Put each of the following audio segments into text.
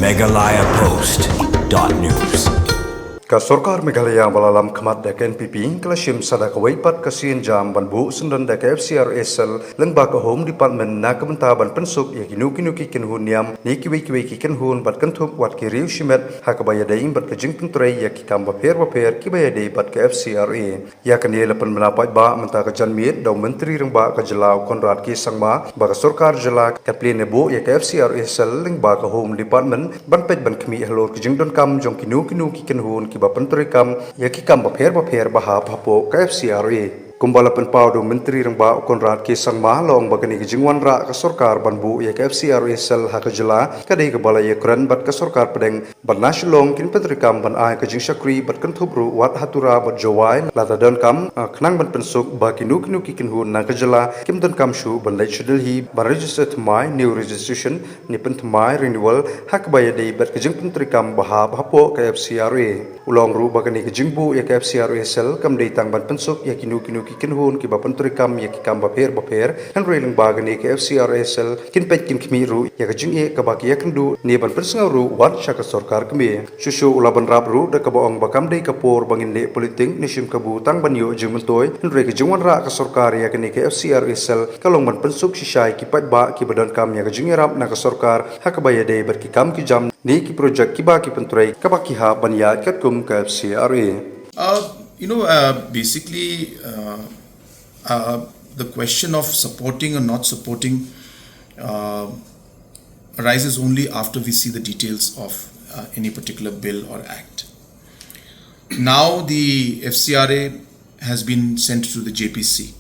meghalayapost.news. Ka Sorkar Meghalaya Balalam Khamat Daka NPP Kalashim Sadak Waipat Kasian Jam Ban Bu Syndon Daka FCRA Sel Lengba Ka Home Department na Kamenta Ban Pensuk ya kinu ki kenhun yam ni ki kenhun bat kentup wat ki riu shimet Haka Bayadaing bat ka jing penturai ya ki kam baper ki bayadai bat ka FCRA ya kan ye lapan menapat ba menta ka janmiet daw menteri rengba ka Jylla Konrad ki sangma ba ka Sorkar Jylla ka plene bo ya ka FCRA Sel Lengba ka Home Department ban pet ban khmi halor ki jing Donkam jong kinu ki kenhun ki Penturikam yakikam baper bahap hapo ka FCRA kumbala penpau do menteri rengba Konrad ki sangma long bagani ki Wan Rah ka Sorkar banbu ya ka FCRA Sel Haka Jylla kadai ka bala ya kran bat ka Sorkar pedeng ban nasyolong kin penturikam ban ai ka jing syakri bat kan thubru wat hatura bat jawai lata Donkam khnang ban pensuk ba kinu ki kinhun na ka Jylla kim Donkam Shuh ban Leit Delhi ban register thmai new registration ni pen thmai renewal hak baya dei bat ka jing penturikam bahap hapo ka FCRA ulong ru bagani ka jingbu ya ka FCRA Sel kam dei tang ban pensuk ya kinu ki kinhun ki bapan turikam ya ki kam baper kan reling bagani ki FCRA Sel kin pet kin khmi ru ya ka jing e ka baki ya kendu ni ban persangau ru wat syaka Sorkar kemi shushu ulaban rap ru da ka baong bakam dei ka por bangin le politik ni sim ka bu tang ban yo jing mentoy re ka Wan Rah ka Sorkar ya ki FCRA Sel kalong ban pensuk sisai ki pat ba ki badan kam ya ka jing rap na ka Sorkar hak baya dei ber ki kam ki jam ni ki project ki ba ki penturai ka baki ha ban ya kat kum ka FCRA. Basically, the question of supporting or not supporting arises only after we see the details of any particular bill or act. Now the FCRA has been sent to the JPC.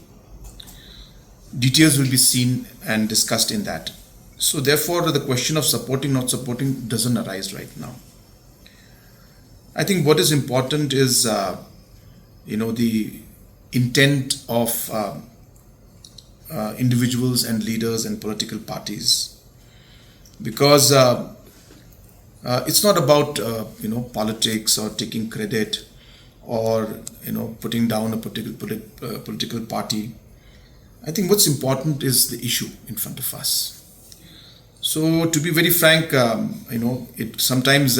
Details will be seen and discussed in that. So therefore, the question of supporting, not supporting doesn't arise right now. I think what is important is the intent of individuals and leaders and political parties, because it's not about politics or taking credit or putting down a particular political party. I think what's important is the issue in front of us. So to be very frank, it sometimes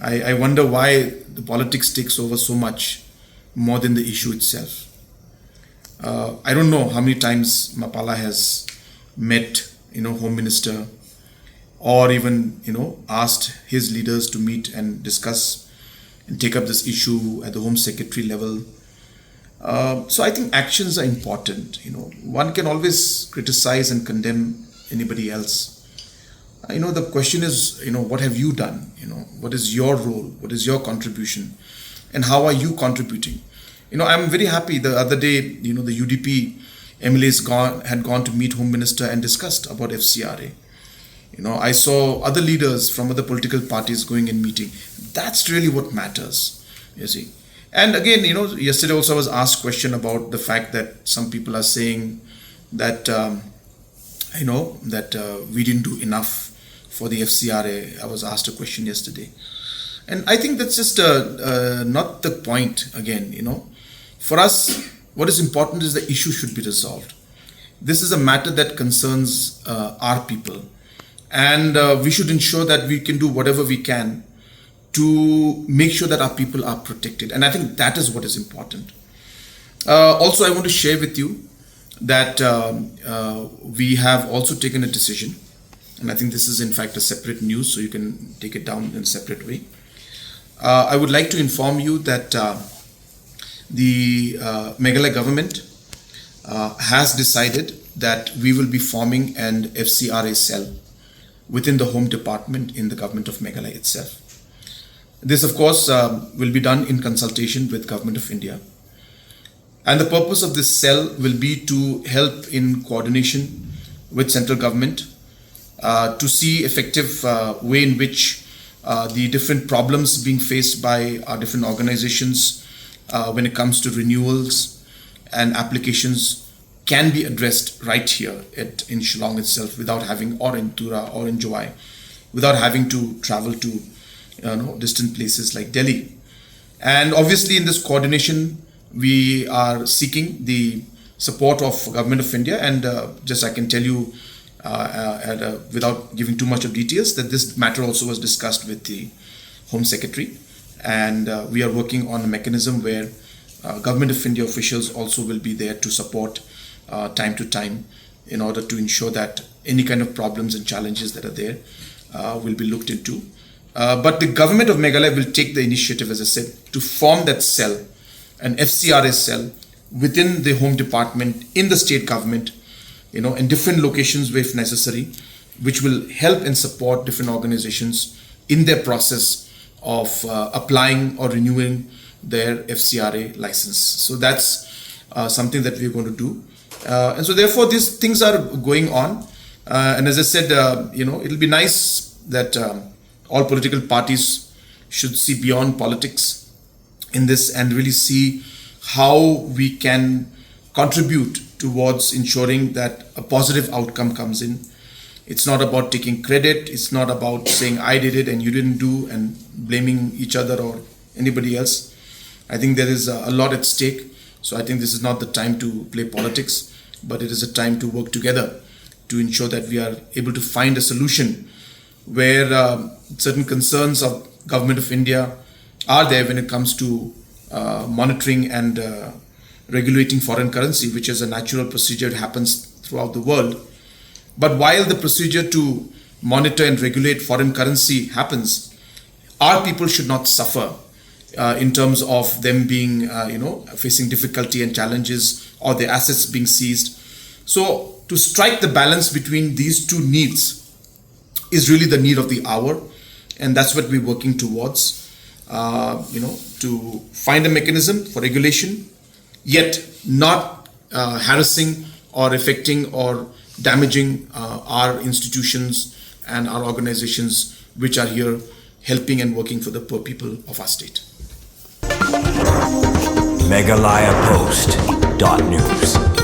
I wonder why the politics takes over so much more than the issue itself. I don't know how many times Mapala has met, Home Minister, or even, asked his leaders to meet and discuss and take up this issue at the Home Secretary level. So I think actions are important. One can always criticize and condemn anybody else. The question is, what have you done? What is your role? What is your contribution? And how are you contributing? I'm very happy the other day, the UDP MLAs had gone to meet Home Minister and discussed about FCRA. I saw other leaders from other political parties going and meeting. That's really what matters, you see. And again, yesterday also I was asked a question about the fact that some people are saying that, we didn't do enough for the FCRA. I was asked a question yesterday. And I think that's just not the point again, For us, what is important is the issue should be resolved. This is a matter that concerns our people. And we should ensure that we can do whatever we can to make sure that our people are protected. And I think that is what is important. Also, I want to share with you that we have also taken a decision. And I think this is in fact a separate news, so you can take it down in a separate way. I would like to inform you that the Meghalaya government has decided that we will be forming an FCRA cell within the Home Department in the government of Meghalaya itself. This, of course, will be done in consultation with Government of India. And the purpose of this cell will be to help in coordination with central government to see effective way in which the different problems being faced by our different organizations when it comes to renewals and applications can be addressed right here in Shillong itself without having, or in Tura or in Jowai, without having to travel to distant places like Delhi. And obviously in this coordination, we are seeking the support of Government of India, and just I can tell you without giving too much of details, that this matter also was discussed with the Home Secretary, and we are working on a mechanism where Government of India officials also will be there to support time to time in order to ensure that any kind of problems and challenges that are there will be looked into. But the government of Meghalaya will take the initiative, as I said, to form that cell, an FCRA cell within the Home Department, in the state government, in different locations where if necessary, which will help and support different organizations in their process of applying or renewing their FCRA license. So that's something that we're going to do. And so therefore these things are going on. And as I said, it'll be nice that all political parties should see beyond politics in this and really see how we can contribute towards ensuring that a positive outcome comes in. It's not about taking credit. It's not about saying I did it and you didn't do and blaming each other or anybody else. I think there is a lot at stake. So I think this is not the time to play politics, but it is a time to work together to ensure that we are able to find a solution where certain concerns of Government of India are there when it comes to monitoring and regulating foreign currency, which is a natural procedure that happens throughout the world. But while the procedure to monitor and regulate foreign currency happens, our people should not suffer in terms of them being, facing difficulty and challenges or their assets being seized. So to strike the balance between these two needs is really the need of the hour. And that's what we're working towards, to find a mechanism for regulation, yet not harassing or affecting or damaging our institutions and our organizations which are here helping and working for the poor people of our state. meghalayapost.news